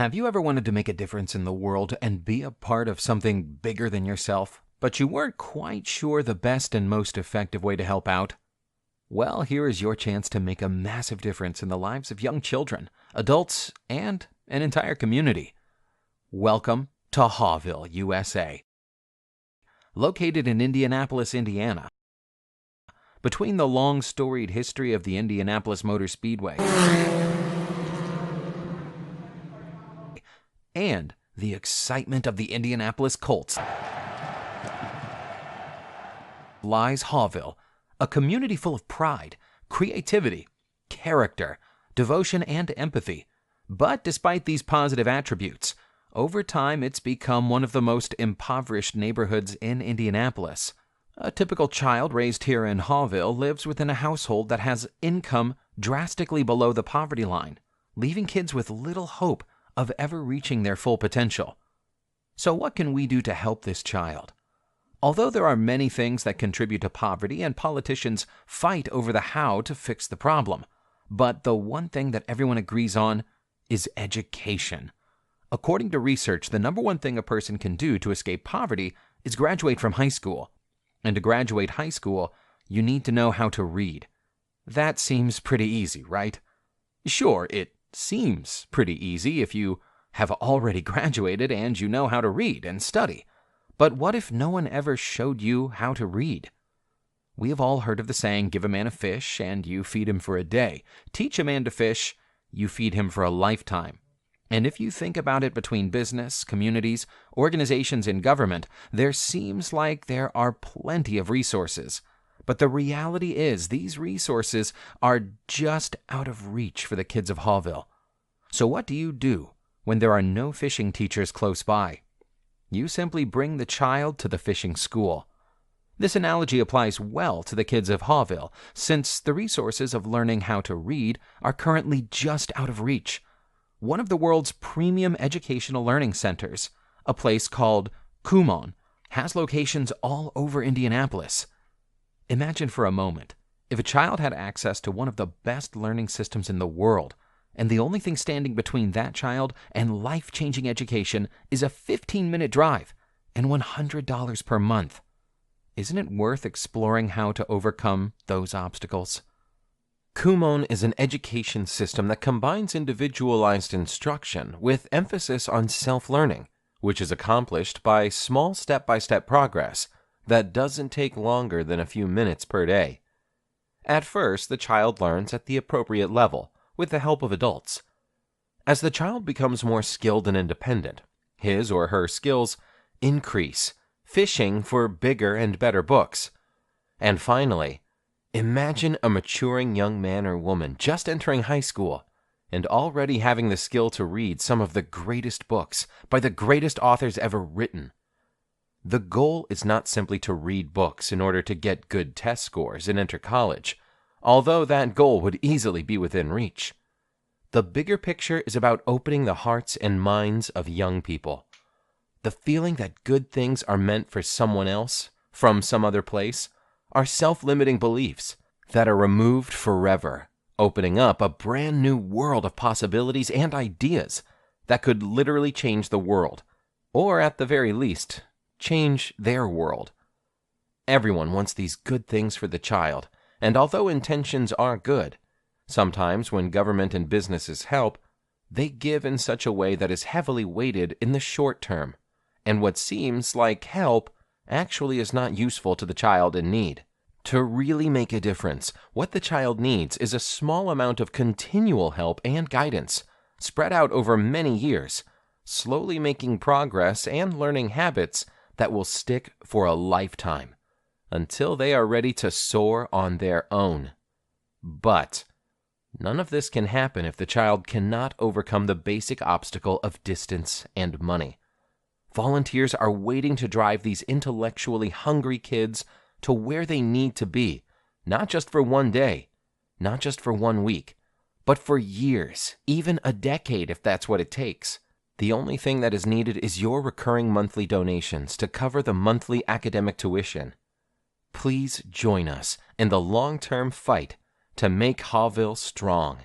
Have you ever wanted to make a difference in the world and be a part of something bigger than yourself, but you weren't quite sure the best and most effective way to help out? Well, here is your chance to make a massive difference in the lives of young children, adults, and an entire community. Welcome to Hawville, USA. Located in Indianapolis, Indiana, between the long storied history of the Indianapolis Motor Speedway and the excitement of the Indianapolis Colts lies Hawville, a community full of pride, creativity, character, devotion, and empathy. But despite these positive attributes, over time it's become one of the most impoverished neighborhoods in Indianapolis. A typical child raised here in Hawville lives within a household that has income drastically below the poverty line, leaving kids with little hope of ever reaching their full potential. So what can we do to help this child? Although there are many things that contribute to poverty and politicians fight over the how to fix the problem, but the one thing that everyone agrees on is education. According to research, the number one thing a person can do to escape poverty is graduate from high school. And to graduate high school, you need to know how to read. That seems pretty easy, right? Sure, it seems pretty easy if you have already graduated and you know how to read and study. But what if no one ever showed you how to read? We have all heard of the saying, give a man a fish and you feed him for a day. Teach a man to fish, you feed him for a lifetime. And if you think about it, between business, communities, organizations, and government, there seems like there are plenty of resources. But the reality is these resources are just out of reach for the kids of Hawville. So what do you do when there are no fishing teachers close by? You simply bring the child to the fishing school. This analogy applies well to the kids of Hawville, since the resources of learning how to read are currently just out of reach. One of the world's premium educational learning centers, a place called Kumon, has locations all over Indianapolis. Imagine for a moment, if a child had access to one of the best learning systems in the world, and the only thing standing between that child and life-changing education is a 15-minute drive and $100 per month. Isn't it worth exploring how to overcome those obstacles? Kumon is an education system that combines individualized instruction with emphasis on self-learning, which is accomplished by small step-by-step progress that doesn't take longer than a few minutes per day. At first, the child learns at the appropriate level, with the help of adults. As the child becomes more skilled and independent, his or her skills increase, fishing for bigger and better books. And finally, imagine a maturing young man or woman just entering high school and already having the skill to read some of the greatest books by the greatest authors ever written. The goal is not simply to read books in order to get good test scores and enter college, although that goal would easily be within reach. The bigger picture is about opening the hearts and minds of young people. The feeling that good things are meant for someone else, from some other place, are self-limiting beliefs that are removed forever, opening up a brand new world of possibilities and ideas that could literally change the world, or at the very least, change their world. Everyone wants these good things for the child, and although intentions are good, sometimes when government and businesses help, they give in such a way that is heavily weighted in the short term, and what seems like help actually is not useful to the child in need. To really make a difference, what the child needs is a small amount of continual help and guidance, spread out over many years, slowly making progress and learning habits that will stick for a lifetime, until they are ready to soar on their own. But none of this can happen if the child cannot overcome the basic obstacle of distance and money. Volunteers are waiting to drive these intellectually hungry kids to where they need to be, not just for one day, not just for 1 week, but for years, even a decade if that's what it takes. The only thing that is needed is your recurring monthly donations to cover the monthly academic tuition. Please join us in the long-term fight to make Hawville strong.